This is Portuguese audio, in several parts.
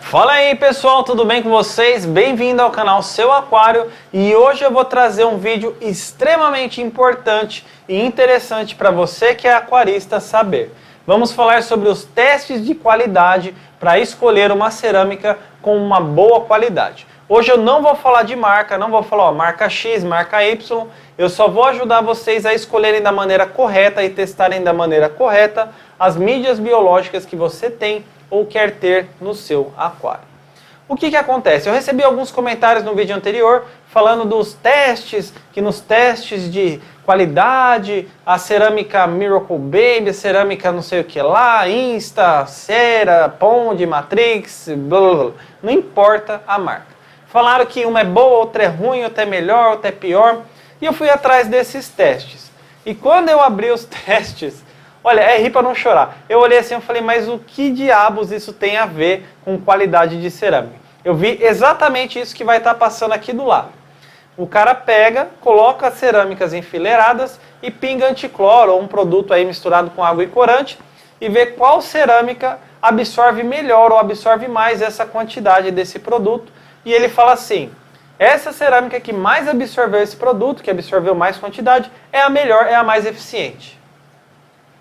Fala aí pessoal, tudo bem com vocês? Bem-vindo ao canal Seu Aquário e hoje eu vou trazer um vídeo extremamente importante e interessante para você que é aquarista saber. Vamos falar sobre os testes de qualidade para escolher uma cerâmica com uma boa qualidade. Hoje eu não vou falar de marca, não vou falar marca X, marca Y, eu só vou ajudar vocês a escolherem da maneira correta e testarem da maneira correta as mídias biológicas que você tem ou quer ter no seu aquário. O que acontece? Eu recebi alguns comentários no vídeo anterior falando dos testes, que nos testes de qualidade, a cerâmica Miracle Baby, a cerâmica não sei o que lá, Insta, Cera, Pond, Matrix, blá blá blá. Não importa a marca. Falaram que uma é boa, outra é ruim, outra é melhor, outra é pior. E eu fui atrás desses testes. E quando eu abri os testes, olha, é rir para não chorar. Eu olhei assim e falei, mas o que diabos isso tem a ver com qualidade de cerâmica? Eu vi exatamente isso que vai estar passando aqui do lado. O cara pega, coloca as cerâmicas enfileiradas e pinga anticloro ou um produto aí misturado com água e corante e vê qual cerâmica absorve melhor ou absorve mais essa quantidade desse produto. E ele fala assim, essa cerâmica que mais absorveu esse produto, que absorveu mais quantidade, é a melhor, é a mais eficiente.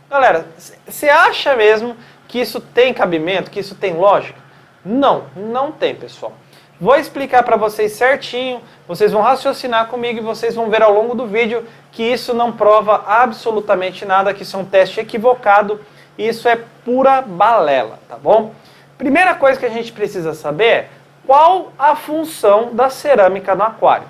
Galera, você acha mesmo que isso tem cabimento, que isso tem lógica? Não, não tem, pessoal. Vou explicar para vocês certinho, vocês vão raciocinar comigo e vocês vão ver ao longo do vídeo que isso não prova absolutamente nada, que isso é um teste equivocado, e isso é pura balela, tá bom? Primeira coisa que a gente precisa saber é qual a função da cerâmica no aquário.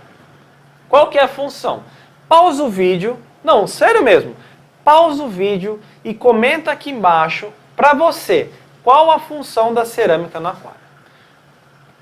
Qual que é a função? Pausa o vídeo, não, sério mesmo, pausa o vídeo e comenta aqui embaixo para você qual a função da cerâmica no aquário.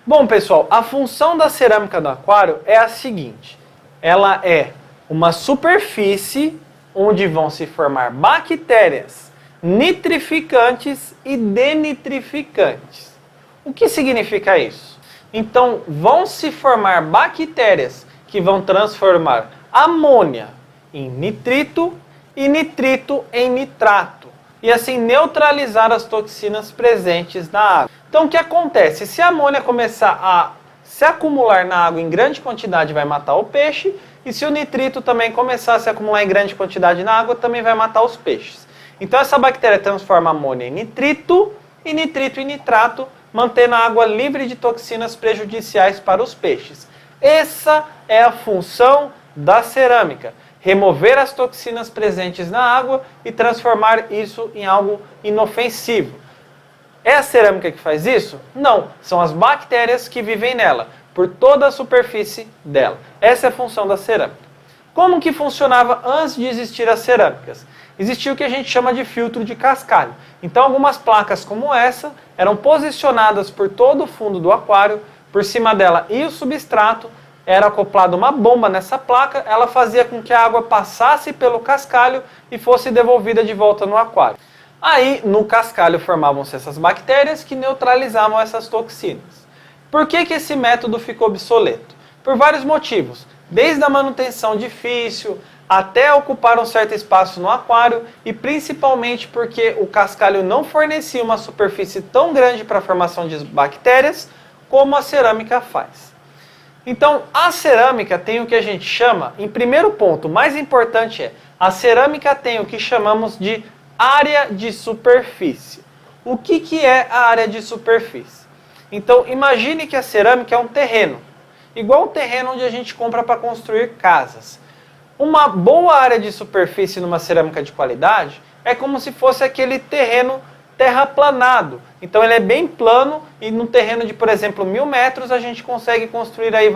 Bom pessoal, a função da cerâmica no aquário é a seguinte, ela é uma superfície onde vão se formar bactérias nitrificantes e denitrificantes. O que significa isso? Então vão se formar bactérias que vão transformar amônia em nitrito e nitrito em nitrato, e assim neutralizar as toxinas presentes na água. Então o que acontece? Se a amônia começar a se acumular na água em grande quantidade, vai matar o peixe, e se o nitrito também começar a se acumular em grande quantidade na água, também vai matar os peixes. Então essa bactéria transforma amônia em nitrito e nitrito em nitrato, mantendo a água livre de toxinas prejudiciais para os peixes. Essa é a função da cerâmica. Remover as toxinas presentes na água e transformar isso em algo inofensivo. É a cerâmica que faz isso? Não, são as bactérias que vivem nela, por toda a superfície dela. Essa é a função da cerâmica. Como que funcionava antes de existir as cerâmicas? Existia o que a gente chama de filtro de cascalho. Então algumas placas como essa eram posicionadas por todo o fundo do aquário, por cima dela e o substrato, era acoplada uma bomba nessa placa, ela fazia com que a água passasse pelo cascalho e fosse devolvida de volta no aquário. Aí, no cascalho formavam-se essas bactérias que neutralizavam essas toxinas. Por que esse método ficou obsoleto? Por vários motivos. Desde a manutenção difícil, até ocupar um certo espaço no aquário e principalmente porque o cascalho não fornecia uma superfície tão grande para a formação de bactérias como a cerâmica faz. Então, a cerâmica tem o que a gente chama, em primeiro ponto, o mais importante é, a cerâmica tem o que chamamos de área de superfície. O que é a área de superfície? Então, imagine que a cerâmica é um terreno, igual o terreno onde a gente compra para construir casas. Uma boa área de superfície numa cerâmica de qualidade é como se fosse aquele terreno terraplanado. Então ele é bem plano e num terreno de, por exemplo, 1000 metros a gente consegue construir aí,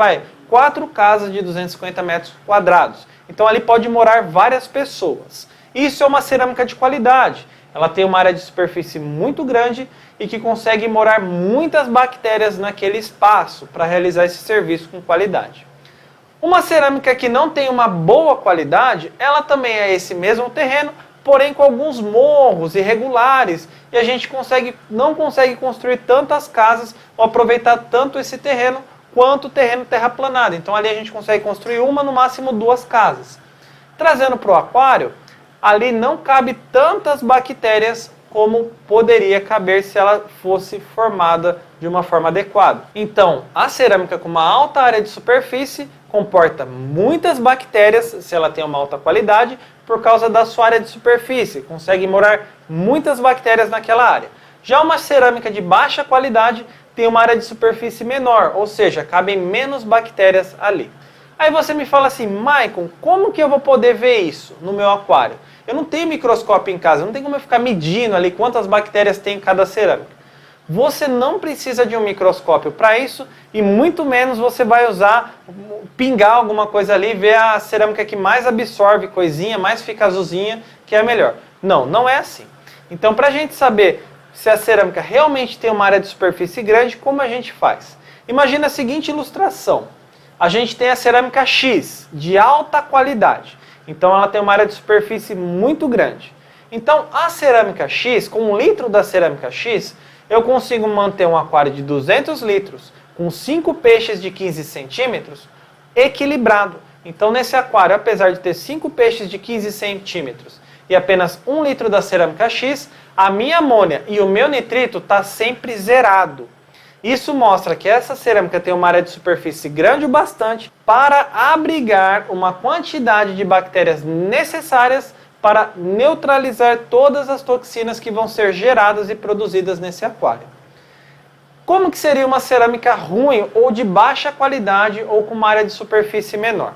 4 casas de 250 metros quadrados. Então ali pode morar várias pessoas. Isso é uma cerâmica de qualidade. Ela tem uma área de superfície muito grande e que consegue morar muitas bactérias naquele espaço para realizar esse serviço com qualidade. Uma cerâmica que não tem uma boa qualidade, ela também é esse mesmo terreno, porém com alguns morros irregulares, e a gente não consegue construir tantas casas ou aproveitar tanto esse terreno quanto o terreno terraplanado. Então ali a gente consegue construir uma, no máximo 2 casas. Trazendo para o aquário, ali não cabe tantas bactérias como poderia caber se ela fosse formada de uma forma adequada. Então, a cerâmica com uma alta área de superfície comporta muitas bactérias, se ela tem uma alta qualidade, por causa da sua área de superfície. Consegue morar muitas bactérias naquela área. Já uma cerâmica de baixa qualidade tem uma área de superfície menor, ou seja, cabem menos bactérias ali. Aí você me fala assim, Maicon, como que eu vou poder ver isso no meu aquário? Eu não tenho microscópio em casa, não tem como eu ficar medindo ali quantas bactérias tem em cada cerâmica. Você não precisa de um microscópio para isso e muito menos você vai usar, pingar alguma coisa ali, ver a cerâmica que mais absorve coisinha, mais fica azulzinha, que é a melhor. Não, não é assim. Então, para a gente saber se a cerâmica realmente tem uma área de superfície grande, como a gente faz? Imagina a seguinte ilustração. A gente tem a cerâmica X, de alta qualidade. Então, ela tem uma área de superfície muito grande. Então, a cerâmica X, com 1 litro da cerâmica X, eu consigo manter um aquário de 200 litros, com 5 peixes de 15 centímetros, equilibrado. Então, nesse aquário, apesar de ter 5 peixes de 15 centímetros e apenas 1 litro da cerâmica X, a minha amônia e o meu nitrito está sempre zerado. Isso mostra que essa cerâmica tem uma área de superfície grande o bastante para abrigar uma quantidade de bactérias necessárias para neutralizar todas as toxinas que vão ser geradas e produzidas nesse aquário. Como que seria uma cerâmica ruim ou de baixa qualidade ou com uma área de superfície menor?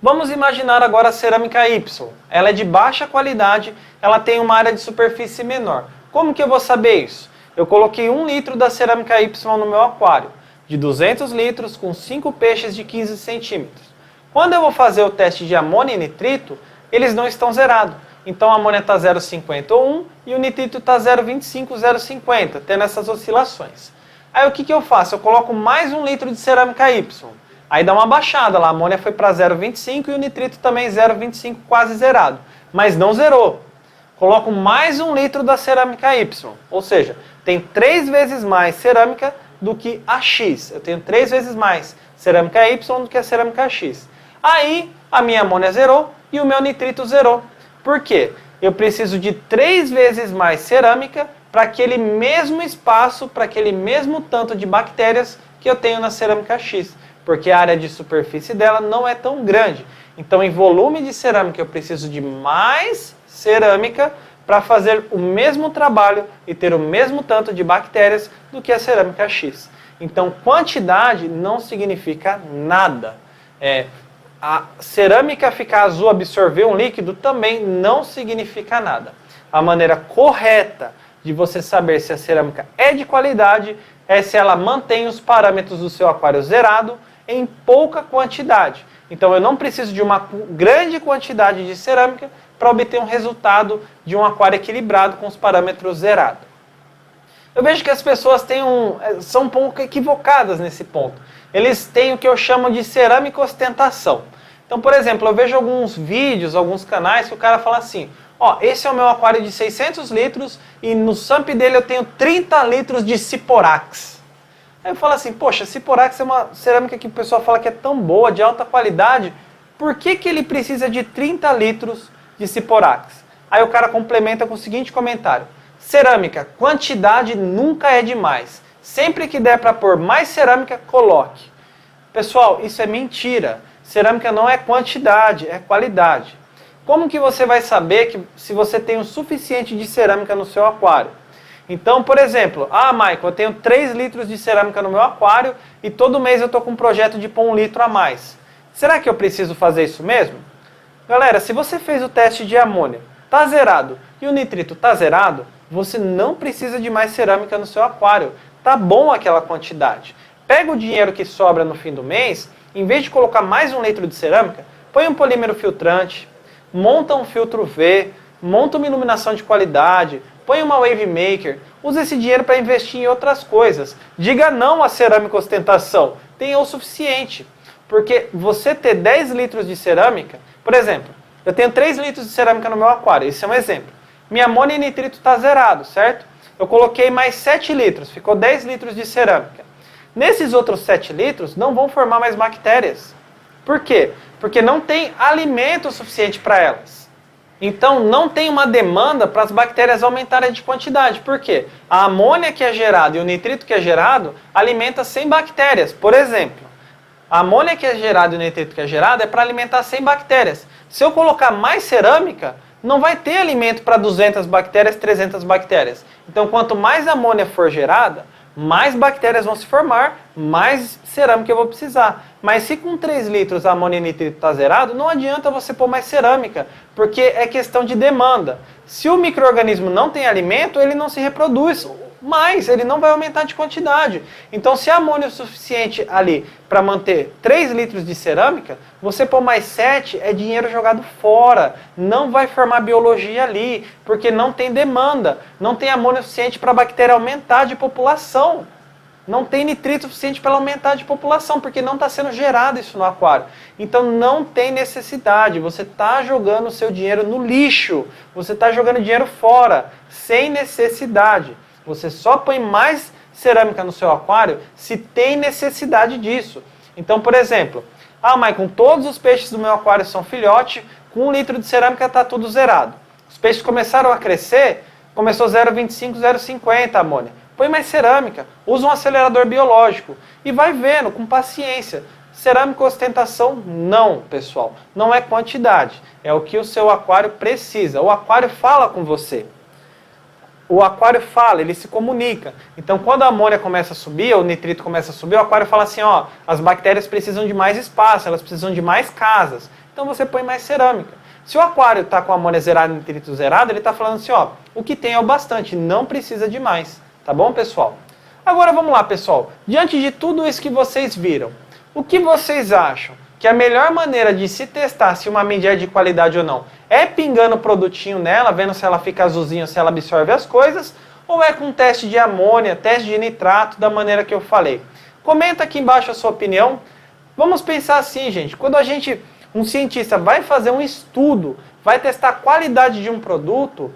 Vamos imaginar agora a cerâmica Y. Ela é de baixa qualidade, ela tem uma área de superfície menor. Como que eu vou saber isso? Eu coloquei 1 litro da cerâmica Y no meu aquário, de 200 litros com 5 peixes de 15 centímetros. Quando eu vou fazer o teste de amônia e nitrito, eles não estão zerados. Então a amônia está 0,50 ou 1 e o nitrito está 0,25, 0,50, tendo essas oscilações. Aí o que eu faço? Eu coloco mais 1 litro de cerâmica Y. Aí dá uma baixada lá, a amônia foi para 0,25 e o nitrito também 0,25, quase zerado. Mas não zerou. Coloco mais 1 litro da cerâmica Y, ou seja, tem 3 vezes mais cerâmica do que a X. Eu tenho 3 vezes mais cerâmica Y do que a cerâmica X. Aí a minha amônia zerou e o meu nitrito zerou. Por quê? Eu preciso de 3 vezes mais cerâmica para aquele mesmo espaço, para aquele mesmo tanto de bactérias que eu tenho na cerâmica X. Porque a área de superfície dela não é tão grande. Então, em volume de cerâmica, eu preciso de mais cerâmica para fazer o mesmo trabalho e ter o mesmo tanto de bactérias do que a cerâmica X. Então, quantidade não significa nada. A cerâmica ficar azul, absorver um líquido, também não significa nada. A maneira correta de você saber se a cerâmica é de qualidade é se ela mantém os parâmetros do seu aquário zerado em pouca quantidade. Então eu não preciso de uma grande quantidade de cerâmica para obter um resultado de um aquário equilibrado com os parâmetros zerados. Eu vejo que as pessoas são um pouco equivocadas nesse ponto. Eles têm o que eu chamo de cerâmica ostentação. Então, por exemplo, eu vejo alguns vídeos, alguns canais que o cara fala assim, ó, esse é o meu aquário de 600 litros e no sump dele eu tenho 30 litros de Siporax. Aí eu falo assim, poxa, Siporax é uma cerâmica que o pessoal fala que é tão boa, de alta qualidade, por que ele precisa de 30 litros de Siporax? Aí o cara complementa com o seguinte comentário, cerâmica, quantidade nunca é demais. Sempre que der para pôr mais cerâmica, coloque. Pessoal, isso é mentira. Cerâmica não é quantidade, é qualidade. Como que você vai saber se você tem o suficiente de cerâmica no seu aquário? Então, por exemplo, Michael, eu tenho 3 litros de cerâmica no meu aquário e todo mês eu estou com um projeto de pôr 1 litro a mais. Será que eu preciso fazer isso mesmo? Galera, se você fez o teste de amônia, está zerado, e o nitrito está zerado, você não precisa de mais cerâmica no seu aquário. Tá bom aquela quantidade. Pega o dinheiro que sobra no fim do mês, em vez de colocar mais 1 litro de cerâmica, põe um polímero filtrante, monta um filtro V, monta uma iluminação de qualidade, põe uma wave maker, use esse dinheiro para investir em outras coisas. Diga não à cerâmica ostentação, tenha o suficiente. Porque você ter 10 litros de cerâmica, por exemplo, eu tenho 3 litros de cerâmica no meu aquário, esse é um exemplo. Minha amônia e nitrito está zerado, certo? Eu coloquei mais 7 litros, ficou 10 litros de cerâmica. Nesses outros 7 litros não vão formar mais bactérias. Por quê? Porque não tem alimento suficiente para elas. Então não tem uma demanda para as bactérias aumentarem de quantidade. Por quê? A amônia que é gerada e o nitrito que é gerado alimenta 100 bactérias. Por exemplo, a amônia que é gerada e o nitrito que é gerado é para alimentar 100 bactérias. Se eu colocar mais cerâmica, não vai ter alimento para 200 bactérias, 300 bactérias. Então quanto mais amônia for gerada, mais bactérias vão se formar, mais cerâmica eu vou precisar. Mas se com 3 litros a amônia e nitrito está zerado, não adianta você pôr mais cerâmica, porque é questão de demanda. Se o micro-organismo não tem alimento, ele não se reproduz mais, ele não vai aumentar de quantidade. Então se a amônia é o suficiente ali para manter 3 litros de cerâmica, você pôr mais 7 é dinheiro jogado fora. Não vai formar biologia ali, porque não tem demanda. Não tem amônia suficiente para a bactéria aumentar de população. Não tem nitrito suficiente para ela aumentar de população, porque não está sendo gerado isso no aquário. Então não tem necessidade, você está jogando o seu dinheiro no lixo, você está jogando dinheiro fora, sem necessidade. Você só põe mais cerâmica no seu aquário se tem necessidade disso. Então, por exemplo, Maicon, todos os peixes do meu aquário são filhote, com 1 litro de cerâmica está tudo zerado. Os peixes começaram a crescer, começou 0,25, 0,50 amônia. Põe mais cerâmica, usa um acelerador biológico e vai vendo, com paciência. Cerâmica ostentação, não, pessoal. Não é quantidade, é o que o seu aquário precisa. O aquário fala com você. O aquário fala, ele se comunica. Então, quando a amônia começa a subir, ou o nitrito começa a subir, o aquário fala assim, ó, as bactérias precisam de mais espaço, elas precisam de mais casas. Então, você põe mais cerâmica. Se o aquário está com a amônia zerada e o nitrito zerado, ele está falando assim, ó, o que tem é o bastante, não precisa de mais. Tá bom, pessoal? Agora, vamos lá, pessoal. Diante de tudo isso que vocês viram, o que vocês acham que a melhor maneira de se testar se uma mídia é de qualidade ou não é pingando o produtinho nela, vendo se ela fica azulzinha, se ela absorve as coisas, ou é com teste de amônia, teste de nitrato, da maneira que eu falei? Comenta aqui embaixo a sua opinião. Vamos pensar assim, gente, quando um cientista vai fazer um estudo, vai testar a qualidade de um produto,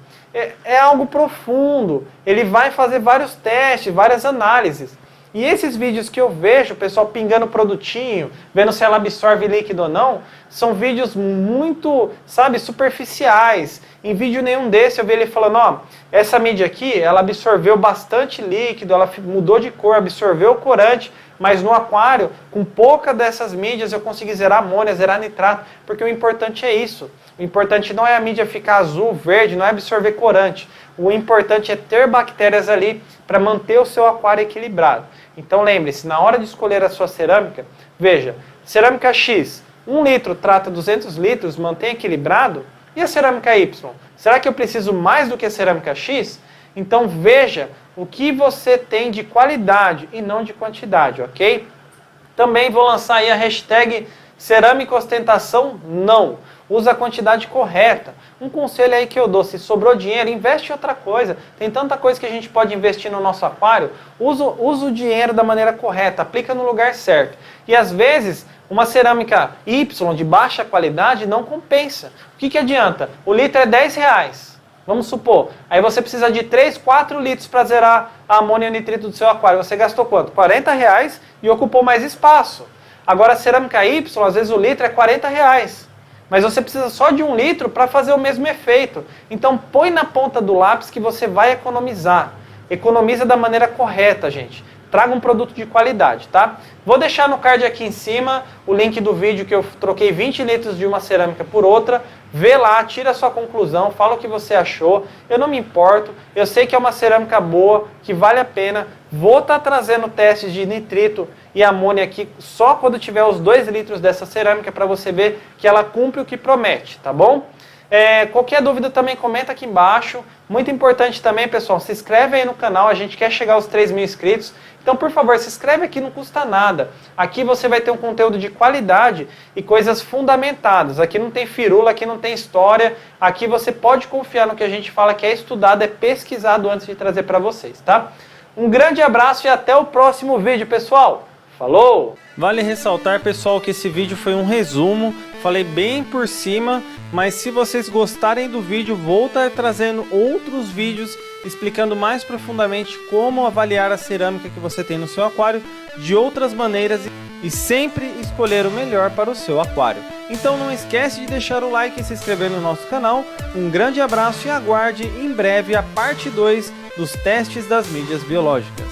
é algo profundo, ele vai fazer vários testes, várias análises. E esses vídeos que eu vejo, o pessoal pingando o produtinho, vendo se ela absorve líquido ou não, são vídeos muito, sabe, superficiais. Em vídeo nenhum desse eu vi ele falando, ó, essa mídia aqui, ela absorveu bastante líquido, ela mudou de cor, absorveu o corante, mas no aquário, com pouca dessas mídias eu consegui zerar amônia, zerar nitrato, porque o importante é isso. O importante não é a mídia ficar azul, verde, não é absorver corante. O importante é ter bactérias ali para manter o seu aquário equilibrado. Então lembre-se, na hora de escolher a sua cerâmica, veja, cerâmica X, 1 litro trata 200 litros, mantém equilibrado, e a cerâmica Y? Será que eu preciso mais do que a cerâmica X? Então veja o que você tem de qualidade e não de quantidade, ok? Também vou lançar aí a hashtag cerâmica ostentação não. Usa a quantidade correta. Um conselho aí que eu dou, se sobrou dinheiro, investe em outra coisa. Tem tanta coisa que a gente pode investir no nosso aquário. Usa o dinheiro da maneira correta, aplica no lugar certo. E às vezes, uma cerâmica Y de baixa qualidade não compensa. O que adianta? O litro é R$10. Vamos supor, aí você precisa de 3, 4 litros para zerar a amônia e o nitrito do seu aquário. Você gastou quanto? R$40 e ocupou mais espaço. Agora a cerâmica Y, às vezes o litro é R$40. Mas você precisa só de 1 litro para fazer o mesmo efeito. Então põe na ponta do lápis que você vai economizar. Economiza da maneira correta, gente. Traga um produto de qualidade, tá? Vou deixar no card aqui em cima o link do vídeo que eu troquei 20 litros de uma cerâmica por outra. Vê lá, tira a sua conclusão, fala o que você achou. Eu não me importo, eu sei que é uma cerâmica boa, que vale a pena. Vou estar trazendo testes de nitrito e amônia aqui só quando tiver os 2 litros dessa cerâmica para você ver que ela cumpre o que promete, tá bom? Qualquer dúvida também comenta aqui embaixo. Muito importante também, pessoal, se inscreve aí no canal, a gente quer chegar aos 3.000 inscritos. Então, por favor, se inscreve aqui, não custa nada. Aqui você vai ter um conteúdo de qualidade e coisas fundamentadas. Aqui não tem firula, aqui não tem história. Aqui você pode confiar no que a gente fala, que é estudado, é pesquisado antes de trazer para vocês, tá? Um grande abraço e até o próximo vídeo, pessoal. Falou! Vale ressaltar, pessoal, que esse vídeo foi um resumo. Falei bem por cima, mas se vocês gostarem do vídeo, vou estar trazendo outros vídeos explicando mais profundamente como avaliar a cerâmica que você tem no seu aquário de outras maneiras. e sempre escolher o melhor para o seu aquário. Então não esquece de deixar o like e se inscrever no nosso canal. Um grande abraço e aguarde em breve a parte 2 dos testes das mídias biológicas.